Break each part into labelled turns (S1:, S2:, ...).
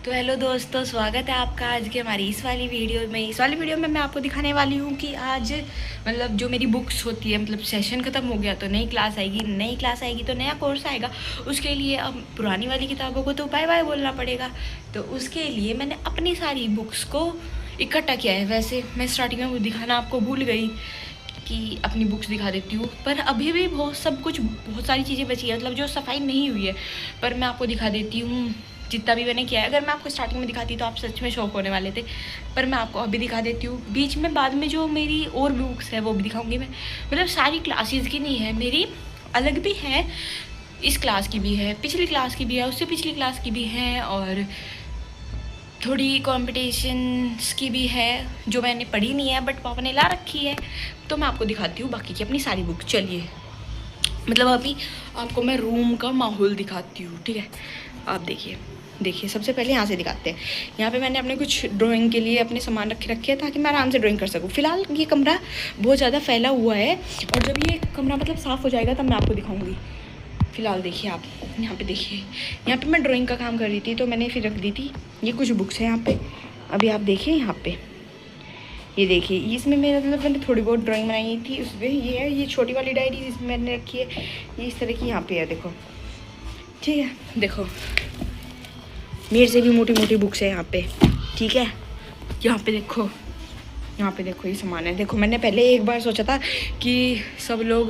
S1: तो हेलो दोस्तों, स्वागत है आपका आज के हमारी इस वाली वीडियो में मैं आपको दिखाने वाली हूँ कि आज मतलब जो मेरी बुक्स होती है, मतलब सेशन ख़त्म हो गया तो नई क्लास आएगी तो नया कोर्स आएगा। उसके लिए अब पुरानी वाली किताबों को तो बाय बाय बोलना पड़ेगा। तो उसके लिए मैंने अपनी सारी बुक्स को इकट्ठा किया है। वैसे मैं स्टार्टिंग में वो दिखाना आपको भूल गई कि अपनी बुक्स दिखा देती हूँ, पर अभी भी बहुत सारी चीज़ें बची है, मतलब जो सफाई नहीं हुई है, पर मैं आपको दिखा देती हूँ जितना भी मैंने किया है। अगर मैं आपको स्टार्टिंग में दिखाती तो आप सच में शौक होने वाले थे, पर मैं आपको अभी दिखा देती हूँ। बीच में बाद में जो मेरी और बुक्स है वो भी दिखाऊंगी मैं। मतलब सारी क्लासेस की नहीं है, मेरी अलग भी है, इस क्लास की भी है, पिछली क्लास की भी है, उससे पिछली क्लास की भी है, और थोड़ी कॉम्पिटिशन्स की भी है जो मैंने पढ़ी नहीं है बट पापा ने ला रखी है। तो मैं आपको दिखाती हूँ बाकी की अपनी सारी बुक। चलिए, मतलब अभी आपको मैं रूम का माहौल दिखाती हूँ, ठीक है। आप देखिए सबसे पहले यहाँ से दिखाते हैं। यहाँ पे मैंने अपने कुछ ड्राइंग के लिए अपने सामान रखे हैं ताकि मैं आराम से ड्राइंग कर सकूँ। फिलहाल ये कमरा बहुत ज़्यादा फैला हुआ है, और जब ये कमरा मतलब साफ़ हो जाएगा तब मैं आपको दिखाऊँगी। फ़िलहाल देखिए, आप यहाँ पे देखिए, यहाँ पे मैं ड्राइंग का काम कर रही थी तो मैंने फिर रख दी थी। ये कुछ बुक्स हैं यहाँ पे, अभी आप देखिए यहाँ पे, ये देखिए, इसमें मेरा मतलब मैंने थोड़ी बहुत ड्राइंग बनाई थी उसमें। ये है, ये छोटी वाली डायरी जिसमें मैंने रखी है, ये इस तरह की यहाँ पे है, देखो, ठीक है। देखो, मेरे से भी मोटी मोटी बुक्स है यहाँ पे, ठीक है। यहाँ पे देखो, यहाँ पे देखो, ये सामान है। देखो, मैंने पहले एक बार सोचा था कि सब लोग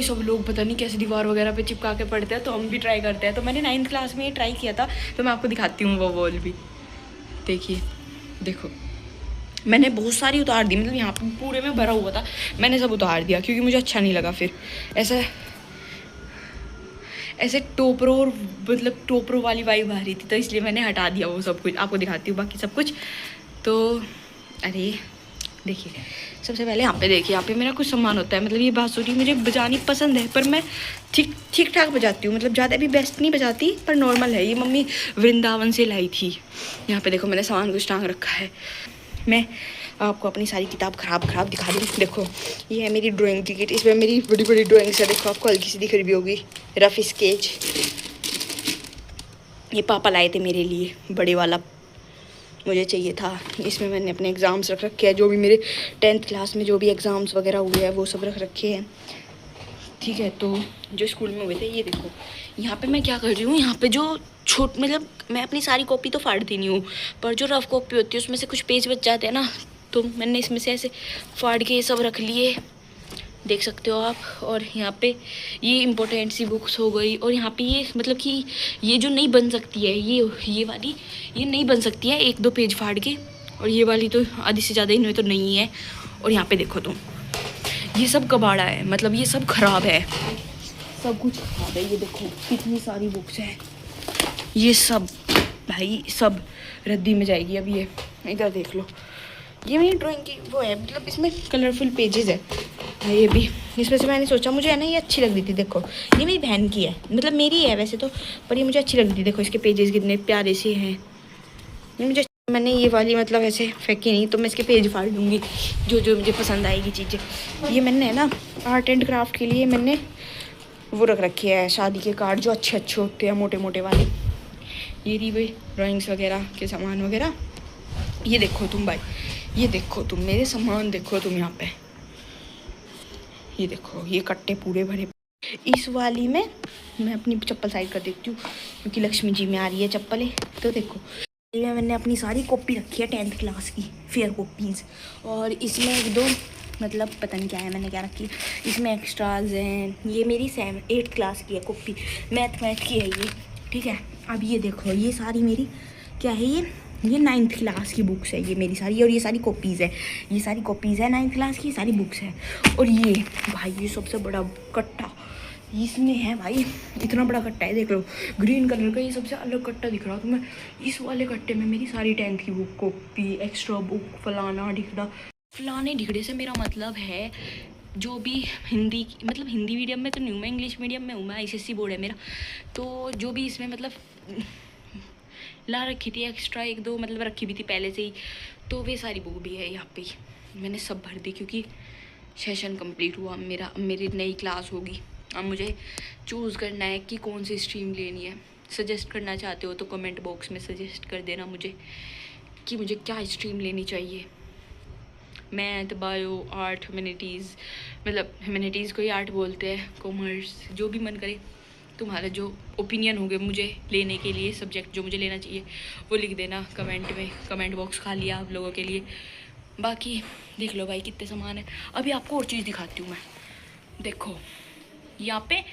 S1: सब लोग पता नहीं कैसे दीवार वगैरह पे चिपका के पढ़ते हैं, तो हम भी ट्राई करते हैं। तो मैंने 9th क्लास में ये ट्राई किया था, तो मैं आपको दिखाती हूँ वो वॉल भी। देखिए, देखो, मैंने बहुत सारी उतार दी, मतलब यहाँ पे पूरे में भरा हुआ था, मैंने सब उतार दिया क्योंकि मुझे अच्छा नहीं लगा। फिर ऐसे टोपरो वाली वाइब आ रही थी, तो इसलिए मैंने हटा दिया वो सब कुछ। आपको दिखाती हूँ बाकी सब कुछ। तो अरे देखिए, सबसे पहले यहाँ पे देखिए, यहाँ पे मेरा कुछ सामान होता है। मतलब ये बांसुरी मुझे बजानी पसंद है, पर मैं ठीक ठाक बजाती हूँ, मतलब ज़्यादा भी बेस्ट नहीं बजाती, पर नॉर्मल है। ये मम्मी वृंदावन से लाई थी। यहाँ पे देखो, मैंने सामान कुछ टांग रखा है। मैं आपको अपनी सारी किताब खराब दिखा दूँ। देखो, ये है मेरी ड्राइंग की किट, इसमें मेरी बड़ी ड्राइंग्स है। देखो, आपको हल्की सी दिख रही भी होगी, रफ स्केच। ये पापा लाए थे मेरे लिए, बड़े वाला मुझे चाहिए था। इसमें मैंने अपने एग्ज़ाम्स रख रखे हैं, जो भी मेरे 10th क्लास में जो भी एग्ज़ाम्स वगैरह हुए हैं वो सब रख रखे हैं, ठीक है। तो जो स्कूल में हुए थे, ये देखो, यहाँ पे मैं क्या कर रही हूँ, यहाँ पे जो मतलब मैं अपनी सारी कॉपी तो फाड़ती नहीं हूँ, पर जो रफ कॉपी होती है उसमें से कुछ पेज बच जाते हैं ना, तो मैंने इसमें से ऐसे फाड़ के ये सब रख लिए, देख सकते हो आप। और यहाँ पे ये इम्पोर्टेंट सी बुक्स हो गई, और यहाँ पे ये मतलब कि ये जो नहीं बन सकती है, ये वाली ये नहीं बन सकती है, 1-2 पेज फाड़ के, और ये वाली तो आधी से ज़्यादा इनमें तो नहीं है। और यहाँ पे देखो तुम, ये सब कबाड़ा है, मतलब ये सब खराब है, सब कुछ खराब है। ये देखो कितनी सारी बुक्स हैं, ये सब भाई सब रद्दी में जाएगी अब। ये इधर देख लो, ये मेरी ड्राइंग की वो है, मतलब इसमें कलरफुल पेजेस है। ये भी इसमें से मैंने सोचा, मुझे है ना ये अच्छी लग रही थी। देखो, ये मेरी बहन की है, मतलब मेरी है वैसे तो, पर ये मुझे अच्छी लग रही थी। देखो, इसके पेजेस कितने प्यारे से हैं। मैंने ये वाली मतलब ऐसे फेंकी नहीं, तो मैं इसके पेज फाड़ लूँगी जो मुझे पसंद आएगी चीज़ें। ये मैंने है ना आर्ट एंड क्राफ्ट के लिए मैंने वो रख रखी है, शादी के कार्ड जो अच्छे होते हैं, मोटे वाले। ये रही भाई ड्राइंग्स वगैरह के सामान वगैरह। ये देखो तुम भाई, ये देखो तुम, मेरे सामान देखो तुम यहाँ पे, ये देखो, ये कट्टे पूरे भरे। इस वाली में मैं अपनी चप्पल साइड कर देती हूँ क्योंकि लक्ष्मी जी में आ रही है चप्पलें। तो देखो, ये मैंने अपनी सारी कॉपी रखी है 10th क्लास की, फेयर कॉपीज़, और इसमें 1-2 मतलब पता नहीं क्या है, मैंने क्या रखी है, इसमें एक्स्ट्राज हैं। ये मेरी 8th क्लास की है कॉपी, मैथ की है ये, ठीक है। अब ये देखो, ये सारी मेरी क्या है, ये 9th क्लास की बुक्स है, ये मेरी सारी, और ये सारी कॉपीज़ है, ये सारी कॉपीज़ है 9th क्लास की, सारी बुक्स है। और ये भाई, ये सबसे बड़ा कट्टा इसमें है भाई, इतना बड़ा कट्टा है, देख लो, ग्रीन कलर का, ये सबसे अलग कट्टा दिख रहा है तुम्हें। इस वाले कट्टे में मेरी सारी 10th की बुक, कॉपी, एक्स्ट्रा बुक, फलाना ढिकड़ा। फलाने ढिकड़े से मेरा मतलब है जो भी हिंदी, मतलब हिंदी मीडियम में तो नहीं हूँ मैं, इंग्लिश मीडियम में हूँ मैं, ICSE बोर्ड है मेरा। तो जो भी इसमें मतलब ला रखी थी एक्स्ट्रा 1-2, मतलब रखी भी थी पहले से ही, तो वे सारी बुक भी है यहाँ पे, मैंने सब भर दी क्योंकि सेशन कंप्लीट हुआ मेरा। अब मेरी नई क्लास होगी, अब मुझे चूज़ करना है कि कौन सी स्ट्रीम लेनी है। सजेस्ट करना चाहते हो तो कमेंट बॉक्स में सजेस्ट कर देना मुझे कि मुझे क्या स्ट्रीम लेनी चाहिए। मैथ, बायो, आर्ट, ह्यूमैनिटीज़, मतलब ह्यूमैनिटीज़ को ही आर्ट बोलते हैं, कॉमर्स, जो भी मन करे। तुम्हारा जो ओपिनियन होंगे मुझे लेने के लिए, सब्जेक्ट जो मुझे लेना चाहिए वो लिख देना कमेंट में। कमेंट बॉक्स खाली है आप लोगों के लिए। बाकी देख लो भाई कितने सामान है। अभी आपको और चीज़ दिखाती हूँ मैं। देखो यहाँ पे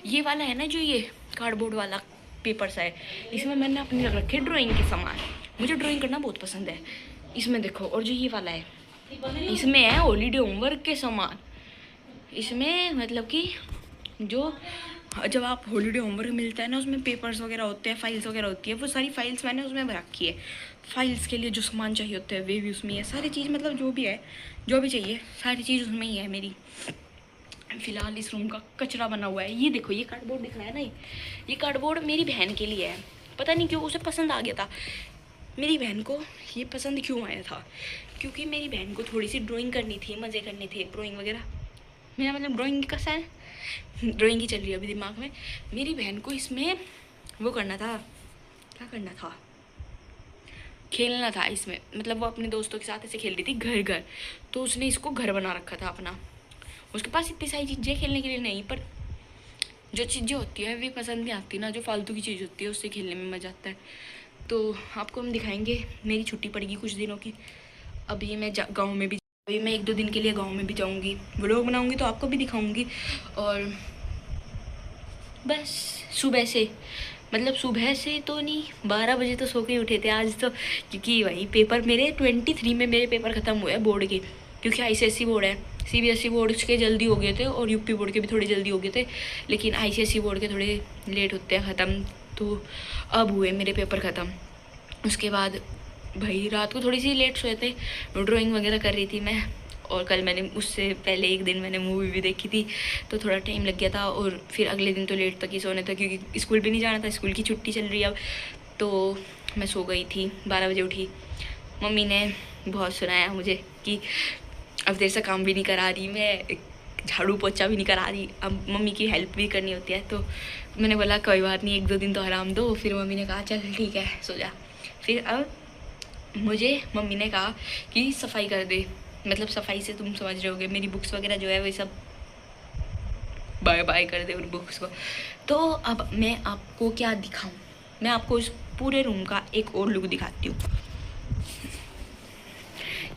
S1: ये वाला है ना, जो ये कार्डबोर्ड वाला पेपर्स है, इसमें मैंने अपने रख रखे ड्राइंग के सामान। मुझे ड्राइंग करना बहुत पसंद है। इसमें देखो, और जो ये वाला है इसमें है हॉलीडे होमवर्क के सामान। इसमें मतलब कि जो जब आप हॉलीडे होमवर्क मिलता है ना, उसमें पेपर्स वगैरह होते हैं, फाइल्स वगैरह होती है, वो सारी फाइल्स मैंने उसमें रखी है। फाइल्स के लिए जो सामान चाहिए होता है वे भी उसमें है। सारी चीज़ मतलब जो भी है, जो भी चाहिए सारी चीज़ उसमें ही है मेरी। फ़िलहाल इस रूम का कचरा बना हुआ है। ये देखो, ये कार्डबोर्ड दिख रहा है ना, ये कार्डबोर्ड मेरी बहन के लिए है। पता नहीं क्यों उसे पसंद आ गया था। मेरी बहन को ये पसंद क्यों आया था? क्योंकि मेरी बहन को थोड़ी सी ड्राइंग करनी थी, मज़े करने थे, ड्राइंग वगैरह। मेरा मतलब ड्राइंग कैसा है, ड्राइंग ही चल रही है अभी दिमाग में। मेरी बहन को इसमें वो करना था, क्या करना था, खेलना था इसमें। मतलब वो अपने दोस्तों के साथ ऐसे खेल रही थी घर घर, तो उसने इसको घर बना रखा था अपना। उसके पास इतनी सारी चीज़ें खेलने के लिए नहीं, पर जो चीज़ें होती है वे पसंद नहीं आती ना, जो फालतू की चीज़ होती है उससे खेलने में मज़ा आता है। तो आपको हम दिखाएंगे। मेरी छुट्टी पड़ेगी कुछ दिनों की। अभी मैं गाँव में भी, अभी मैं 1-2 दिन के लिए गाँव में भी जाऊँगी, व्लॉग बनाऊँगी तो आपको भी दिखाऊँगी। और बस सुबह से, मतलब सुबह से तो नहीं, 12 बजे तो सो के उठे थे आज तो, क्योंकि वही पेपर मेरे 23 में मेरे पेपर ख़त्म हुए हैं बोर्ड के। क्योंकि ICSE बोर्ड है, CBSE बोर्ड के जल्दी हो गए थे और UP बोर्ड के भी थोड़े जल्दी हो गए थे, लेकिन ICSE बोर्ड के थोड़े लेट होते हैं ख़त्म। तो अब हुए मेरे पेपर ख़त्म। उसके बाद भाई रात को थोड़ी सी लेट सोए थे, ड्राइंग वगैरह कर रही थी मैं। और कल मैंने उससे पहले एक दिन मैंने मूवी भी देखी थी, तो थोड़ा टाइम लग गया था। और फिर अगले दिन तो लेट तक ही सोने था, क्योंकि स्कूल भी नहीं जाना था, स्कूल की छुट्टी चल रही है अब। तो मैं सो गई थी, 12 बजे उठी। मम्मी ने बहुत सुनाया मुझे कि अब देर से काम भी नहीं करा रही, मैं झाड़ू पोछा भी नहीं करा रही, अब मम्मी की हेल्प भी करनी होती है। तो मैंने बोला कोई बात नहीं, 1-2 दिन तो आराम दो। फिर मम्मी ने कहा चल ठीक है सो जा। फिर अब मुझे मम्मी ने कहा कि सफाई कर दे। मतलब सफाई से तुम समझ रहे होगे, मेरी बुक्स वगैरह जो है वो सब बाय बाय कर दे उन बुक्स को। तो अब मैं आपको क्या दिखाऊं, मैं आपको इस पूरे रूम का एक और लुक दिखाती हूँ।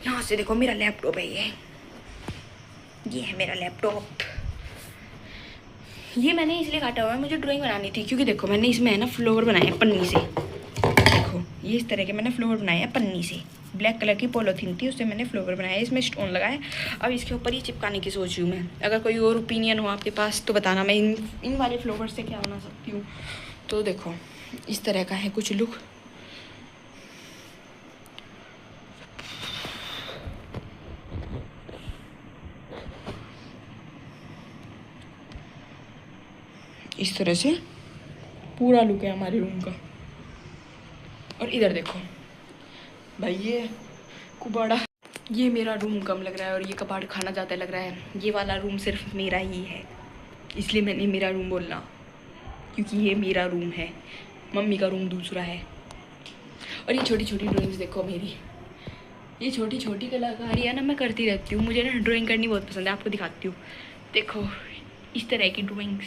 S1: यहाँ से देखो मेरा लैपटॉप है, ये है मेरा लैपटॉप। ये मैंने इसलिए काटा हुआ है, मुझे ड्राइंग बनानी थी। क्योंकि देखो मैंने इसमें है ना फ्लावर बनाए हैं पन्नी से। देखो ये इस तरह के मैंने फ्लावर बनाए हैं पन्नी से। ब्लैक कलर की पॉलीथीन थी, उससे मैंने फ्लावर बनाया है, इसमें स्टोन लगाया है। अब इसके ऊपर ये चिपकाने की सोच रही हूँ मैं। अगर कोई और ओपिनियन हो आपके पास तो बताना, मैं इन वाले फ्लावर से क्या बना सकती हूँ। तो देखो इस तरह का है कुछ लुक। इस तरह से पूरा लुक है हमारे रूम का। और इधर देखो भाई, ये कुबाड़ा, ये मेरा रूम कम लग रहा है और ये कबाड़ खाना ज़्यादा लग रहा है। ये वाला रूम सिर्फ मेरा ही है, इसलिए मैंने मेरा रूम बोलना, क्योंकि ये मेरा रूम है, मम्मी का रूम दूसरा है। और ये छोटी छोटी ड्राइंग्स देखो मेरी, ये छोटी छोटी कलाकारी है ना, मैं करती रहती हूँ। मुझे ना ड्राइंग करनी बहुत पसंद है, आपको दिखाती हूँ। देखो इस तरह की ड्राइंग्स,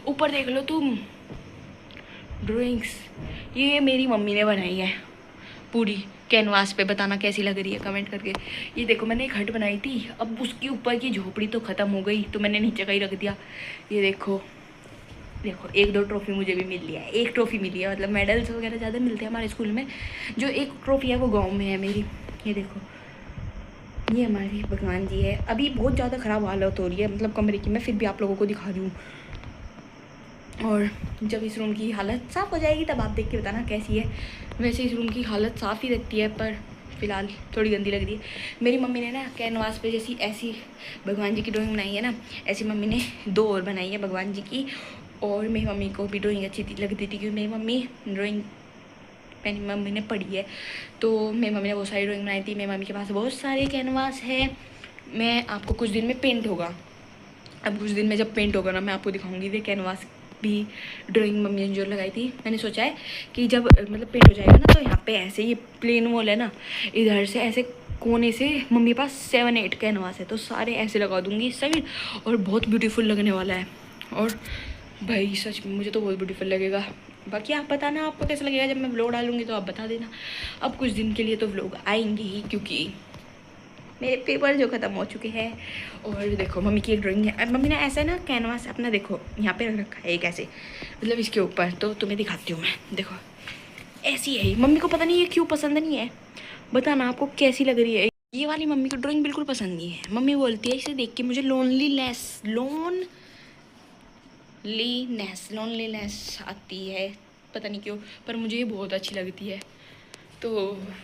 S1: ऊपर देख लो तुम ड्राइंग्स, ये मेरी मम्मी ने बनाई है पूरी कैनवास पे। बताना कैसी लग रही है कमेंट करके। ये देखो मैंने एक हट बनाई थी, अब उसकी ऊपर की झोपड़ी तो ख़त्म हो गई, तो मैंने नीचे का ही रख दिया। ये देखो देखो 1-2 ट्रॉफी मुझे भी मिल लिया है, 1 ट्रॉफी मिली है। मतलब मेडल्स वगैरह ज़्यादा मिलते हैं हमारे स्कूल में, जो 1 ट्रॉफी है वो गाँव में है मेरी। ये देखो ये हमारे भगवान जी है। अभी बहुत ज़्यादा ख़राब हालत हो रही है मतलब कमरे की, मैं फिर भी आप लोगों को दिखा रही हूँ। और जब इस रूम की हालत साफ़ हो जाएगी तब आप देख के बताना कैसी है। वैसे इस रूम की हालत साफ़ ही रहती है, पर फ़िलहाल थोड़ी गंदी लग रही है। मेरी मम्मी ने ना कैनवास पे जैसी ऐसी भगवान जी की ड्राइंग बनाई है ना, ऐसी मम्मी ने 2 और बनाई है भगवान जी की। और मेरी मम्मी को भी ड्राइंग अच्छी लगती थी, क्योंकि मेरी मम्मी ड्राइंग मेरी मम्मी ने पढ़ी है, तो मेरी मम्मी ने बहुत सारी ड्राइंग बनाई थी। मेरी मम्मी के पास बहुत सारे कैनवास है। मैं आपको कुछ दिन में पेंट होगा, अब कुछ दिन में जब पेंट होगा ना, मैं आपको दिखाऊंगी वे कैनवास भी ड्राइंग मम्मी ने जो लगाई थी, मैंने सोचा है कि जब मतलब पेंट हो जाएगा ना तो यहाँ पे ऐसे ये प्लेन वॉल है ना, इधर से ऐसे कोने से मम्मी के पास 7-8 कैनवास है, तो सारे ऐसे लगा दूँगी इस साइड, और बहुत ब्यूटीफुल लगने वाला है। और भाई सच में मुझे तो बहुत ब्यूटीफुल लगेगा। बाकी आप बताना आपको कैसा लगेगा जब मैं व्लॉग डालूँगी, तो आप बता देना। अब कुछ दिन के लिए तो व्लॉग आएंगे ही, क्योंकि मेरे पेपर जो ख़त्म हो चुके हैं। और देखो मम्मी की एक ड्राइंग है, और मम्मी ने ऐसा ना कैनवास अपना देखो यहाँ पे रख रखा है एक ऐसे, मतलब इसके ऊपर, तो तुम्हें दिखाती हूँ मैं। देखो ऐसी है, मम्मी को पता नहीं ये क्यों पसंद नहीं है, बताना आपको कैसी लग रही है। ये वाली मम्मी को ड्राइंग बिल्कुल पसंद नहीं है। मम्मी बोलती है इसे देख के मुझे लोनलीनेस आती है, पता नहीं क्यों, पर मुझे ये बहुत अच्छी लगती है। तो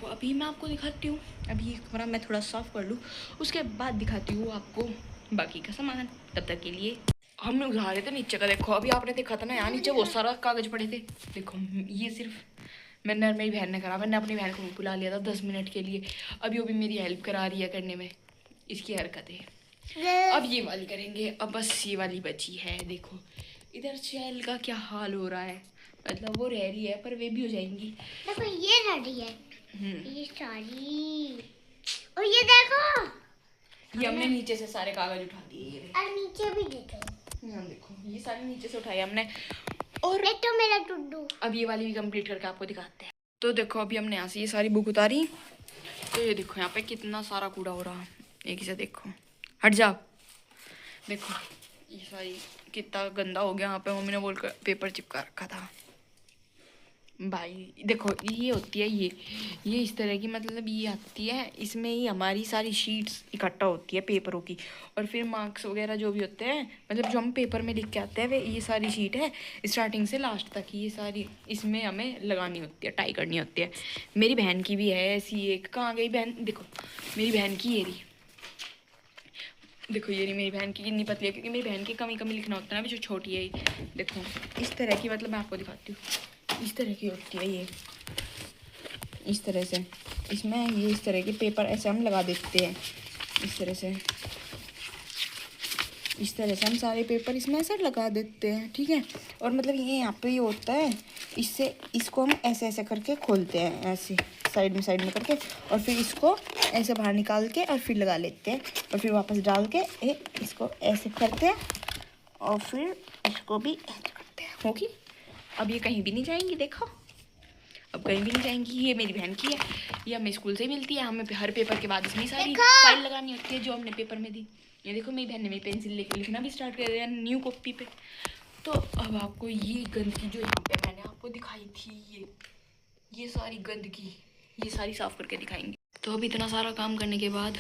S1: अभी मैं आपको दिखाती हूँ, अभी कमरा मैं थोड़ा साफ़ कर लूँ, उसके बाद दिखाती हूँ आपको बाकी का सामान। तब तक के लिए हम लोग उठा रहे थे नीचे का। देखो अभी आपने देखा था ना यहाँ नीचे बहुत सारा कागज़ पड़े थे। देखो ये सिर्फ मैंने और मेरी बहन ने करा। मैंने अपनी बहन को बुला लिया था 10 मिनट के लिए, अभी वो भी मेरी हेल्प करा रही है करने में। इसकी हरकतें अब ये वाली करेंगे, अब बस ये वाली बची है। देखो इधर चैल का क्या हाल हो रहा है, मतलब वो रह रही है पर वे भी हो जाएंगी।
S2: देखो ये रेडी है, ये सारी, और ये देखो
S1: ये हमने नीचे से सारे कागज उठा दिए,
S2: और नीचे भी देखो,
S1: देखो ये सारे नीचे से उठाए हमने। और
S2: एक तो मेरा टुड्डू।
S1: अब ये वाली भी कंप्लीट करके आपको दिखाते हैं। तो देखो अभी हमने यहाँ से ये सारी बुक उतारी, तो ये देखो यहाँ पे कितना सारा कूड़ा हो रहा है। एक से देखो, हट जाओ। देखो ये सारी कितना गंदा हो गया। यहाँ पे मम्मी ने बोलकर पेपर चिपका रखा था। भाई देखो ये होती है, ये इस तरह की, मतलब ये आती है, इसमें ही हमारी सारी शीट्स इकट्ठा होती है पेपरों की, और फिर मार्क्स वगैरह जो भी होते हैं, मतलब जो हम पेपर में लिख के आते हैं, वे ये सारी शीट है स्टार्टिंग से लास्ट तक, ये सारी इसमें हमें लगानी होती है, टाई करनी होती है। मेरी बहन की भी है ऐसी एक। कहाँ गई बहन? देखो मेरी बहन की ये रही, देखो ये रही मेरी बहन की, कितनी पतली है, क्योंकि मेरी बहन की कमी कमी लिखना होता है ना, अभी जो छोटी है ये। देखो इस तरह की, मतलब मैं आपको दिखाती हूँ, इस तरह की होती है ये, इस तरह से। इसमें ये इस तरह के पेपर ऐसे हम लगा देते हैं, इस तरह से, इस तरह से हम सारे पेपर इसमें ऐसे लगा देते हैं, ठीक है। और मतलब ये यहाँ पे ये होता है, इससे इसको हम ऐसे ऐसे करके खोलते हैं, ऐसे साइड में करके, और फिर इसको ऐसे बाहर निकाल के और फिर लगा लेते हैं, और फिर वापस डाल के इसको ऐसे करते हैं, और फिर इसको भी ऐसे करते हैं। होगी अब ये कहीं भी नहीं जाएंगी, देखो अब कहीं भी नहीं जाएंगी। ये मेरी बहन की है, ये हमें स्कूल से मिलती है, हमें हर पेपर के बाद इसमें सारी फाइल लगानी होती है जो हमने पेपर में दी। ये देखो मेरी बहन ने मेरी पेंसिल लेके लिखना भी स्टार्ट कर दिया न्यू कॉपी पे। तो अब आपको ये गंदगी जो यहाँ पे मैंने आपको दिखाई थी, ये सारी गंदगी ये सारी साफ़ करके दिखाएंगे। तो अब इतना सारा काम करने के बाद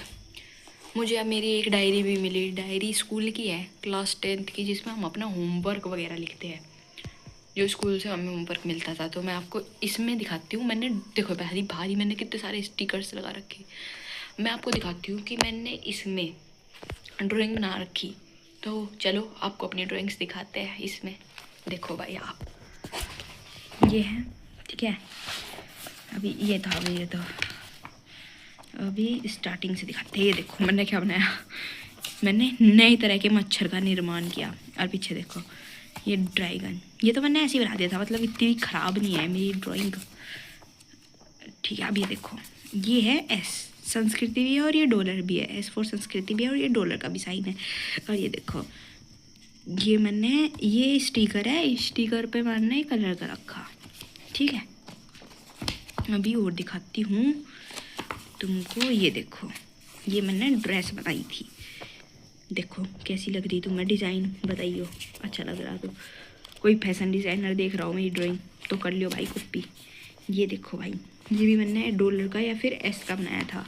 S1: मुझे अब मेरी एक डायरी भी मिली। डायरी स्कूल की है, क्लास 10th की, जिसमें हम अपना होमवर्क वगैरह लिखते हैं, जो स्कूल से हमें होमवर्क मिलता था। तो मैं आपको इसमें दिखाती हूँ। मैंने देखो भारी मैंने कितने सारे स्टिकर्स लगा रखे। मैं आपको दिखाती हूँ कि मैंने इसमें ड्राइंग बना रखी। तो चलो आपको अपनी ड्राइंग्स दिखाते हैं। इसमें देखो भाई आप, ये है, ठीक है। अभी ये था, अभी स्टार्टिंग से दिखाते हैं। ये देखो मैंने क्या बनाया, मैंने नई तरह के मच्छर का निर्माण किया। और पीछे देखो ये ड्रैगन, ये तो मैंने ऐसे ही बना दिया था, मतलब इतनी ख़राब नहीं है मेरी ड्राइंग, ठीक है। अब ये देखो ये है एस, संस्कृति भी है और ये डॉलर भी है, एस फॉर संस्कृति भी है और ये डॉलर का भी साइन है। और ये देखो ये मैंने, ये स्टिकर है, इस स्टिकर पे मैंने कलर का रखा, ठीक है। अभी और दिखाती हूँ तुमको। ये देखो ये मैंने ड्रेस बनाई थी, देखो कैसी लग रही तुम्हें डिज़ाइन, बताइयो अच्छा लग रहा तो। कोई फैशन डिज़ाइनर देख रहा हो मेरी ड्राइंग तो कर लियो भाई कॉपी। ये देखो भाई, ये भी मैंने डॉलर का या फिर एस का बनाया था,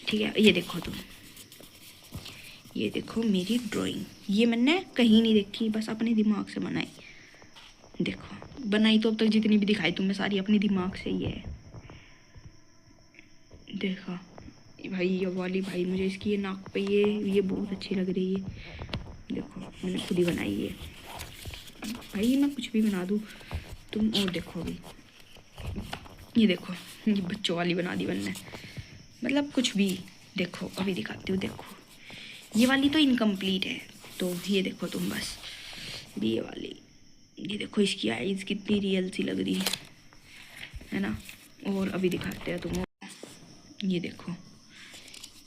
S1: ठीक है। ये देखो तुम, ये देखो मेरी ड्राइंग, ये मैंने कहीं नहीं देखी, बस अपने दिमाग से बनाई। देखो बनाई तो अब तक जितनी भी दिखाई तुम्हें सारी अपने दिमाग से ही है। देखा भाई ये वाली, भाई मुझे इसकी ये नाक पे ये बहुत अच्छी लग रही है। देखो मैंने खुद ही बनाई है भाई, मैं कुछ भी बना दूँ तुम। और देखो अभी ये देखो, ये बच्चों वाली बना दी मैंने, मतलब कुछ भी। देखो अभी दिखाती हूँ, देखो ये वाली तो इनकम्प्लीट है, तो ये देखो तुम बस, भी ये वाली, ये देखो इसकी आईज कितनी रियल सी लग रही है ना। और अभी दिखाते हैं तुम्हें, ये देखो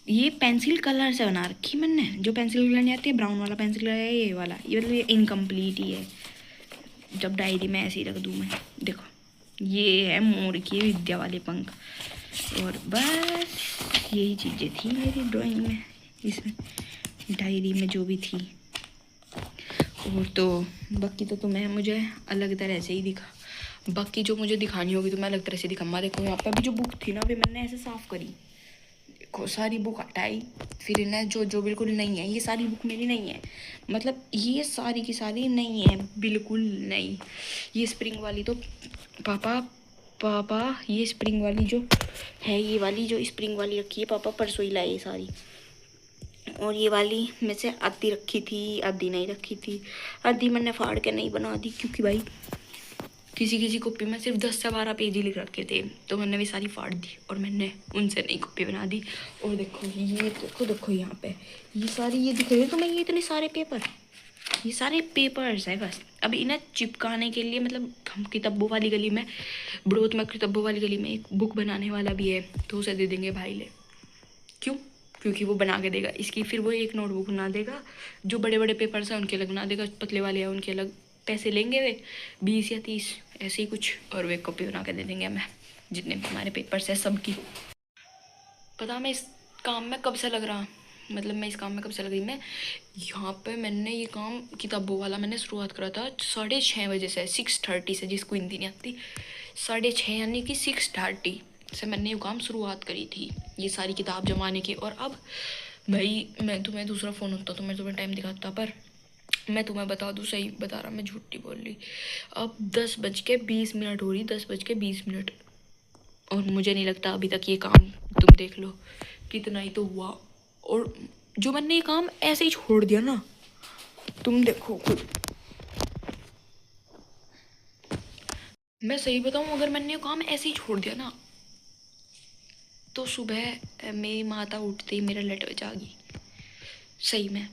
S1: ये पेंसिल कलर से बना रखी मैंने। जो पेंसिल कलर नहीं आती है, ब्राउन वाला पेंसिल कलर है ये वाला, ये मतलब ये इनकम्प्लीट ही है। जब डायरी में ऐसे ही रख दूँ मैं, देखो ये है मोर की विद्या वाले पंख। और बस यही चीज़ें थी मेरी ड्राइंग में, इसमें डायरी में जो भी थी। और तो बाकी तो तुम्हें मुझे अलग तरह से ही दिखा, बाकी जो मुझे दिखानी होगी तो मैं अलग तरह से दिखाऊंगा। देखो यहाँ पे अभी जो बुक थी ना, अभी मैंने ऐसे साफ़ करी, देखो सारी बुक हटाई, फिर इन्हें जो जो बिल्कुल नहीं है, ये सारी बुक मेरी नहीं है, मतलब ये सारी की सारी नहीं है, बिल्कुल नहीं। ये स्प्रिंग वाली तो पापा ये स्प्रिंग वाली जो है, ये वाली जो स्प्रिंग वाली रखी है पापा परसों ही लाए ये सारी। और ये वाली में से आधी रखी थी, आधी नहीं रखी थी, आधी मैंने फाड़ के नहीं बना दी, क्योंकि भाई किसी कॉपी में सिर्फ 10 से 12 पेज ही लिख रखे थे, तो मैंने भी सारी फाड़ दी और मैंने उनसे नई कॉपी बना दी। और देखो ये देखो यहाँ पे ये सारी, ये दिख रही है तुम्हें, ये इतने सारे पेपर, ये सारे पेपर्स है बस। अब इन्हें चिपकाने के लिए, मतलब हम किताबों वाली गली में, बड़ौत में किताबों वाली गली में एक बुक बनाने वाला भी है, तो उसे दे देंगे भाई ले। क्यों? क्योंकि वो बना के देगा इसकी, फिर वो एक नोटबुक बना देगा, जो बड़े बड़े पेपर्स हैं उनके अलग बना देगा, पतले वाले हैं उनके अलग, पैसे लेंगे वे 20 या 30 ऐसे ही कुछ, और वे कॉपी बना के दे देंगे हमें, जितने भी हमारे पेपर्स हैं सबकी। पता मैं इस काम में कब से लग रहा, मतलब मैं इस काम में कब से लग रही, मैं यहाँ पे मैंने ये काम किताबों वाला मैंने शुरुआत करा था 6:30 बजे से, 6:30 से, जिसको हिंदी नहीं आती 6:30 यानी कि 6:30 से मैंने ये काम शुरुआत करी थी, ये सारी किताब जमाने की। और अब भाई मैं तुम्हें दूसरा फ़ोन होता तो मैं तुम्हें टाइम दिखाता, पर मैं तुम्हें बता दूँ, सही बता रहा, मैं झूठी बोल रही। अब 10:20 हो रही, 10:20, और मुझे नहीं लगता अभी तक ये काम, तुम देख लो कितना ही तो हुआ। और जो मैंने ये काम ऐसे ही छोड़ दिया ना, तुम देखो खुद, मैं सही बताऊं, अगर मैंने ये काम ऐसे ही छोड़ दिया ना, तो सुबह मेरी माता उठते ही मेरा लेट जागी, सही में।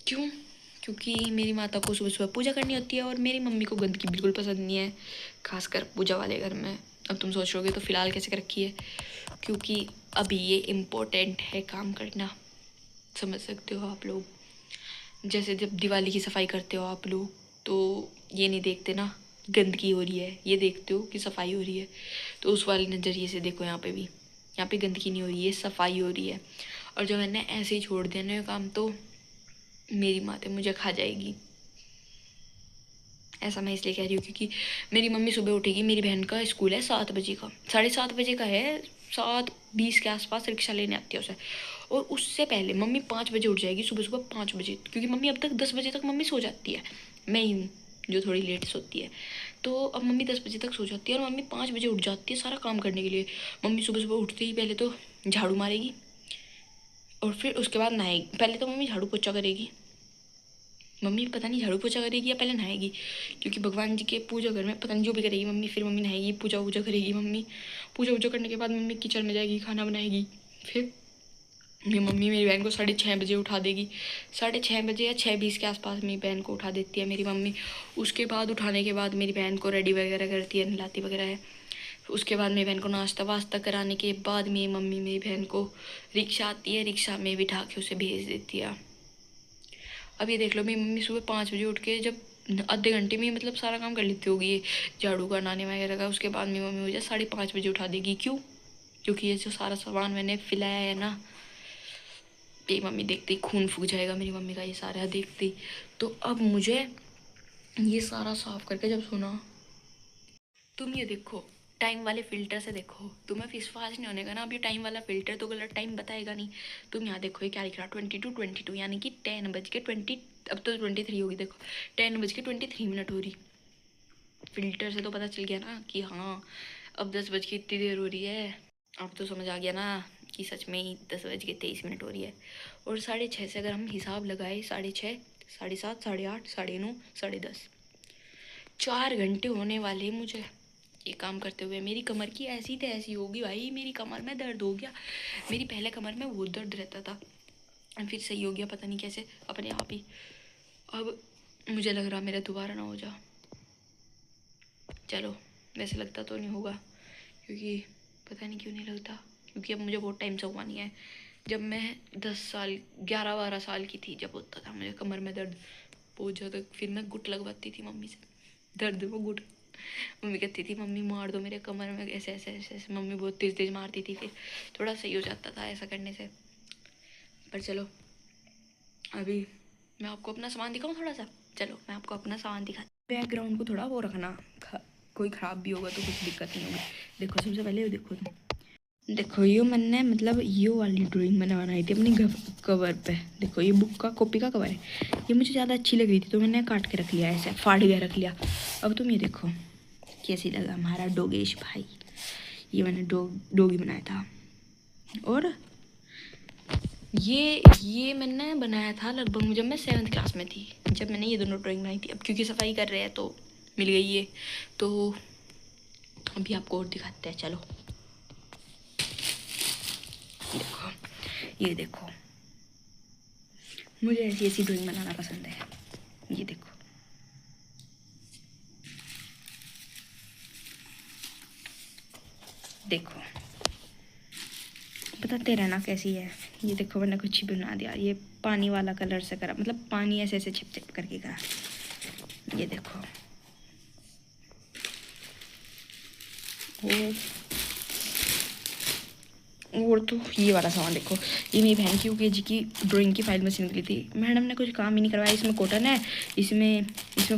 S1: क्यों? क्योंकि मेरी माता को सुबह सुबह पूजा करनी होती है, और मेरी मम्मी को गंदगी बिल्कुल पसंद नहीं है, खासकर पूजा वाले घर में। अब तुम सोच रहोगे तो फ़िलहाल कैसे कर रखी है, क्योंकि अभी ये इम्पोर्टेंट है काम करना, समझ सकते हो आप लोग। जैसे जब दिवाली की सफाई करते हो आप लोग, तो ये नहीं देखते ना गंदगी हो रही है, ये देखते हो कि सफाई हो रही है, तो उस वाले नज़रिए से देखो, यहाँ पे भी, यहाँ पे गंदगी नहीं हो रही है, सफाई हो रही है। और जब मैंने ऐसे ही छोड़ दिया ना ये काम, तो मेरी माता मुझे खा जाएगी। ऐसा मैं इसलिए कह रही हूँ क्योंकि मेरी मम्मी सुबह उठेगी, मेरी बहन का स्कूल है 7 बजे का, 7:30 बजे का है, 7:20 के आसपास रिक्शा लेने आती है उसे। और उससे पहले मम्मी 5 बजे उठ जाएगी, सुबह सुबह 5 बजे, क्योंकि मम्मी अब तक 10 बजे तक मम्मी सो जाती है, मैं ही हूँ जो थोड़ी लेट सोती है। तो अब मम्मी 10 बजे तक सो जाती है और मम्मी 5 बजे उठ जाती है सारा काम करने के लिए। मम्मी सुबह सुबह उठते ही पहले तो झाड़ू मारेगी, और फिर उसके बाद नहाएगी। पहले तो मम्मी झाड़ू पोछा करेगी, मम्मी पता नहीं झाड़ू पोछा करेगी या पहले नहाएगी, क्योंकि भगवान जी के पूजा घर में पता नहीं जो भी करेगी मम्मी, फिर मम्मी नहाएगी, पूजा वूजा करेगी मम्मी, पूजा वूजा करने के बाद मम्मी किचन में जाएगी, खाना बनाएगी। फिर मेरी मम्मी मेरी बहन को 6:30 बजे उठा देगी, 6:30 बजे या 6:20 के आसपास मेरी बहन को उठा देती है मेरी मम्मी। उसके बाद उठाने के बाद मेरी बहन को रेडी वगैरह करती है, नहलाती वगैरह है। उसके बाद मेरी बहन को नाश्ता वास्ता कराने के बाद मेरी मम्मी मेरी बहन को, रिक्शा आती है, रिक्शा में बिठा के उसे भेज देती है। अब ये देख लो, मेरी मम्मी सुबह 5 बजे उठ के जब आधे घंटे में मतलब सारा काम कर लेती होगी, ये झाड़ू का, नहाने वगैरह का, उसके बाद मेरी मम्मी मुझे 5:30 बजे उठा देगी। क्यों? क्योंकि ये जो सारा सामान मैंने फैलाया है ना, मेरी मम्मी देखती खून फूक जाएगा मेरी मम्मी का ये सारा देखती। तो अब मुझे ये सारा साफ करके जब सुना, तुम ये देखो टाइम वाले फिल्टर से देखो, तुम्हें विश्वास नहीं होने का ना, अब ये टाइम वाला फिल्टर तो गलत टाइम बताएगा नहीं। तुम यहाँ देखो ये क्या लिख रहा, 22:22 यानी कि 10:20, अब तो 23 होगी, देखो 10:23 हो रही। फिल्टर से तो पता चल गया ना कि हाँ अब 10 बज के इतनी देर हो रही है। अब तो समझ आ गया ना कि सच में ही 10:23 हो रही है। और 6:30 से अगर हम हिसाब लगाए, 6:30, 7:30, 8:30, 9:30, 10:30, 4 घंटे होने वाले मुझे ये काम करते हुए। मेरी कमर की ऐसी तैसी होगी भाई, मेरी कमर में दर्द हो गया, मेरी पहले कमर में बहुत दर्द रहता था, फिर सही हो गया पता नहीं कैसे अपने आप ही। अब मुझे लग रहा मेरा दोबारा ना हो जा। चलो, वैसे लगता तो नहीं होगा, क्योंकि पता नहीं क्यों नहीं लगता, क्योंकि अब मुझे बहुत टाइम से हुआ नहीं है। जब मैं 10 साल 11-12 साल की थी, जब होता था मुझे कमर में दर्द बहुत ज़्यादा, फिर मैं गुट लगवाती थी मम्मी से, दर्द में गुट। मम्मी कहती थी मम्मी मार दो मेरे कमर में, ऐसे ऐसे ऐसे ऐसे। मम्मी बहुत तेज़ तेज़ मारती थी, फिर थोड़ा सही हो जाता था ऐसा करने से। पर चलो, अभी मैं आपको अपना सामान दिखाऊं थोड़ा सा। चलो मैं आपको अपना सामान दिखाती हूँ। बैकग्राउंड को थोड़ा वो रखना, कोई ख़राब भी होगा तो कुछ दिक्कत नहीं होगी। देखो सबसे पहले देखो देखो ये मैंने मतलब ये वाली ड्राइंग मैंने बनाई थी अपनी कवर पे। देखो ये बुक का कॉपी का कवर है, ये मुझे ज़्यादा अच्छी लग रही थी तो मैंने काट के रख लिया, ऐसे फाड़ के रख लिया। अब तुम ये देखो कैसी लगा हमारा डोगेश भाई। ये मैंने डोगी बनाया था। और ये मैंने बनाया था लगभग जब मैं 7th क्लास में थी, जब मैंने ये दोनों ड्राइंग बनाई थी। अब क्योंकि सफाई कर रहे हैं तो मिल गई ये, तो अभी आपको और दिखाते हैं। चलो देखो, ये देखो मुझे ऐसी ऐसी ड्राइंग बनाना पसंद है। ये देखो देखो बताते रहना कैसी है। ये देखो मैंने कुछ ही बना दिया, ये पानी वाला कलर से करा, मतलब पानी ऐसे ऐसे छिप छिप करके करा। ये देखो और तो ये वाला सामान देखो, ये मेरी बहन की UKG की ड्राइंग की फाइल मशीन निकली थी। मैडम ने कुछ काम ही नहीं करवाया। इसमें कॉटन है, इसमें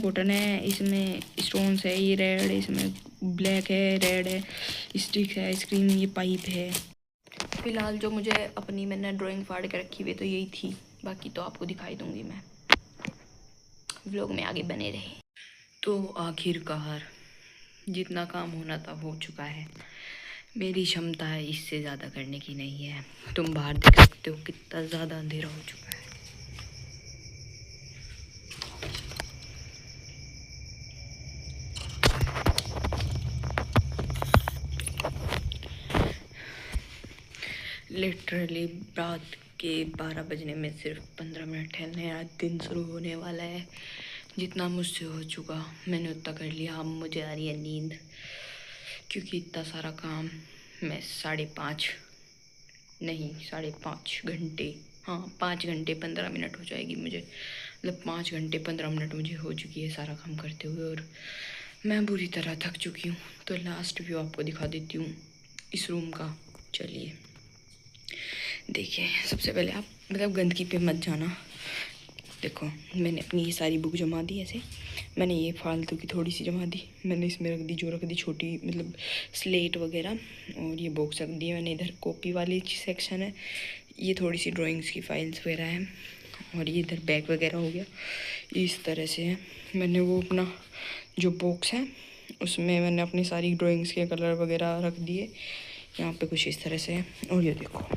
S1: कॉटन है, इसमें स्टोन्स है, ये रेड, इसमें ब्लैक है, रेड है, स्टिक है, स्क्रीन, ये पाइप है। फिलहाल जो मुझे अपनी मैंने ड्राइंग फाड़ के रखी हुई तो यही थी, बाकी तो आपको दिखाई दूंगी मैं। व्लॉग में आगे बने रहे। तो आखिरकार जितना काम होना था हो चुका है। मेरी क्षमता है इससे ज़्यादा करने की नहीं है। तुम बाहर देख सकते हो कितना ज़्यादा अंधेरा हो चुका है। लिटरली रात के 12 बजने में सिर्फ 15 मिनट है, नया दिन शुरू होने वाला है। जितना मुझसे हो चुका मैंने उतना कर लिया। अब मुझे आ रही है नींद, क्योंकि इतना सारा काम मैं 5.5 नहीं 5.5 घंटे, हाँ 5 घंटे 15 मिनट हो जाएगी मुझे, मतलब 5 घंटे 15 मिनट मुझे हो चुकी है सारा काम करते हुए, और मैं बुरी तरह थक चुकी हूँ। तो लास्ट व्यू आपको दिखा देती हूँ इस रूम का। चलिए देखिए, सबसे पहले आप मतलब गंदगी पे मत जाना। देखो मैंने अपनी ये सारी बुक जमा दी ऐसे, मैंने ये फालतू की थोड़ी सी जमा दी, मैंने इसमें रख दी जो रख दी छोटी मतलब स्लेट वगैरह, और ये बॉक्स रख दी मैंने। इधर कॉपी वाली सेक्शन है, ये थोड़ी सी ड्राइंग्स की फाइल्स वगैरह हैं, और ये इधर बैग वगैरह हो गया। इस तरह से है। मैंने वो अपना जो बॉक्स है उसमें मैंने अपनी सारी ड्राइंग्स के कलर वगैरह रख दिए। यहाँ पे कुछ इस तरह से है। और ये देखो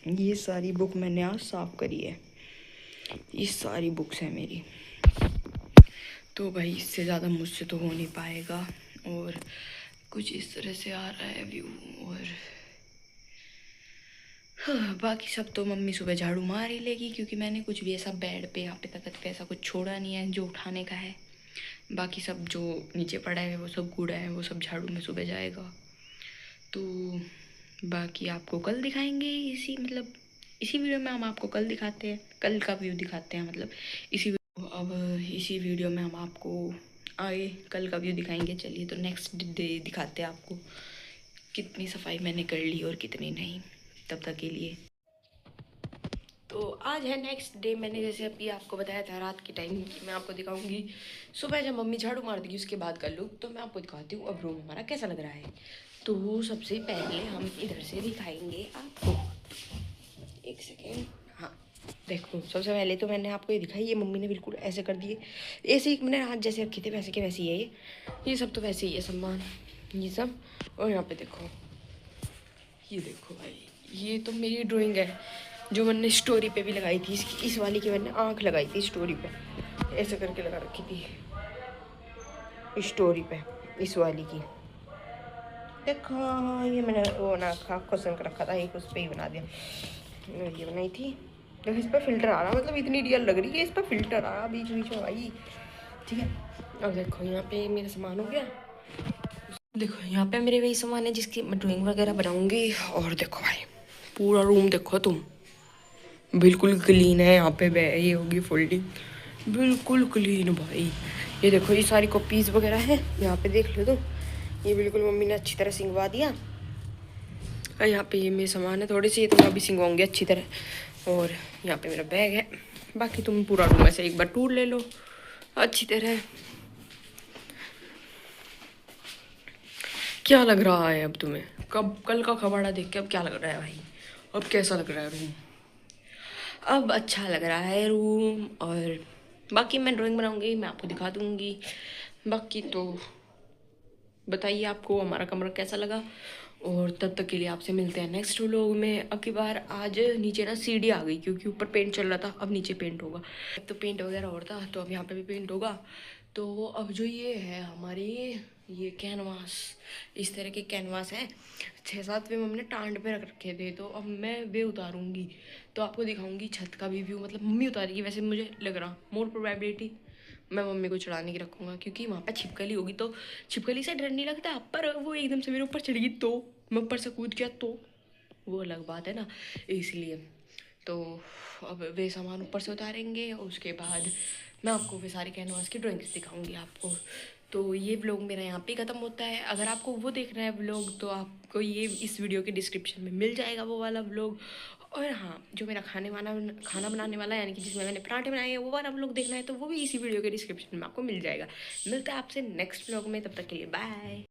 S1: ये सारी बुक मैंने आज साफ़ करी है। ये सारी बुक्स हैं मेरी। तो भाई इससे ज़्यादा मुझसे तो हो नहीं पाएगा। और कुछ इस तरह से आ रहा है व्यू। और हाँ, बाकी सब तो मम्मी सुबह झाड़ू मार ही लेगी, क्योंकि मैंने कुछ भी ऐसा बेड पे यहाँ पे तख्त पे ऐसा कुछ छोड़ा नहीं है जो उठाने का है। बाकी सब जो नीचे पड़ा है वो सब कूड़ा है, वो सब झाड़ू में सुबह जाएगा। तो बाकी आपको कल दिखाएंगे इसी वीडियो में। हम आपको कल दिखाते हैं, कल का व्यू दिखाते हैं, मतलब इसी वीडियो में हम आपको आगे कल का व्यू दिखाएंगे। चलिए तो नेक्स्ट डे दिखाते हैं आपको कितनी सफाई मैंने कर ली और कितनी नहीं। तब तक के लिए तो आज है नेक्स्ट डे। मैंने जैसे अभी आपको बताया था रात के टाइम कि मैं आपको दिखाऊंगी सुबह जब मम्मी झाड़ू मार देगी उसके बाद कर लूँ। तो मैं आपको दिखाती हूँ अब रूम हमारा कैसा लग रहा है। तो सबसे पहले हम इधर से दिखाएंगे आपको, एक सेकेंड। हाँ देखो, सबसे पहले तो मैंने आपको ये दिखाई, ये मम्मी ने बिल्कुल ऐसे कर दिए, ऐसे ही मैंने हाथ जैसे रखे थे वैसे के वैसे ही है ये सब तो वैसे ही है सामान ये सब। और यहाँ पे देखो, ये देखो भाई, ये तो मेरी ड्राइंग है जो मैंने स्टोरी पे भी लगाई थी। इस वाली की मैंने आँख लगाई थी स्टोरी पे, ऐसे करके लगा रखी थी स्टोरी पे इस वाली की। देखो ये मैंने वो ना क्वेश्चन कर रखा था, एक उस पर ही बना दिया। ये बनाई थी
S3: देखो इस पर फिल्टर आ रहा, मतलब इतनी रियल लग रही है, इस पर फिल्टर आ रहा बीच बीच में भाई। ठीक है, अब देखो यहाँ पे मेरा सामान हो गया। देखो यहाँ पे मेरे वही सामान है जिसकी मैं ड्राइंग वगैरह बनाऊंगी। और देखो भाई पूरा रूम देखो तुम, बिल्कुल क्लीन है। यहाँ पे ये होगी फोल्डिंग, बिल्कुल क्लीन भाई। ये देखो ये सारी कॉपीज वगैरह है, यहाँ पे देख लो तुम, ये बिल्कुल मम्मी ने अच्छी तरह सिंगवा दिया। और यहाँ पे ये मेरे सामान है थोड़े से, ये तो मैं अभी सिंगवाऊंगी अच्छी तरह। और यहाँ पे मेरा बैग है। बाकी तुम पूरा रूम ऐसे एक बार टूर ले लो अच्छी तरह। क्या लग रहा है अब तुम्हें, कब कल का खबाड़ा देख के अब क्या लग रहा है भाई, अब कैसा लग रहा है रूम? अब अच्छा लग रहा है रूम। और बाकी मैं ड्राइंग बनाऊंगी, मैं आपको दिखा दूंगी। बाकी तो बताइए आपको हमारा कमरा कैसा लगा। और तब तक के लिए आपसे मिलते हैं नेक्स्ट व्लॉग में। अब की बार आज नीचे ना सीढ़ी आ गई क्योंकि ऊपर पेंट चल रहा था, अब नीचे पेंट होगा। अब तो पेंट वगैरह और था तो अब यहाँ पे भी पेंट होगा। तो अब जो ये है हमारी, ये कैनवास, इस तरह के कैनवास है 6-7 वे मम्मी ने टांड पे रख रखे थे, तो अब मैं वे उतारूंगी तो आपको दिखाऊंगी छत का भी व्यू। मतलब मम्मी उतारेगी वैसे, मुझे लग रहा मोर प्रोबेबिलिटी मैं मम्मी को चढ़ाने की रखूँगा क्योंकि वहाँ पे छिपकली होगी, तो छिपकली से डर नहीं लगता, पर वो एकदम से मेरे ऊपर चढ़ेगी तो मैं ऊपर से कूद गया तो वो अलग बात है ना, इसलिए। तो अब वे सामान ऊपर से उतारेंगे, उसके बाद मैं आपको वे सारे कैनवास की ड्राइंग्स दिखाऊंगी आपको। तो ये व्लॉग मेरा यहाँ पे ख़त्म होता है। अगर आपको वो देखना है व्लॉग तो आपको ये इस वीडियो के डिस्क्रिप्शन में मिल जाएगा वो वाला व्लॉग। और हाँ, जो मेरा खाना बनाने वाला है, यानी कि जिसमें मैंने पराठे बनाए हैं, वो वाला व्लॉग देखना है तो वो भी इसी वीडियो के डिस्क्रिप्शन में आपको मिल जाएगा। मिलता है आपसे नेक्स्ट व्लॉग में, तब तक के लिए बाय।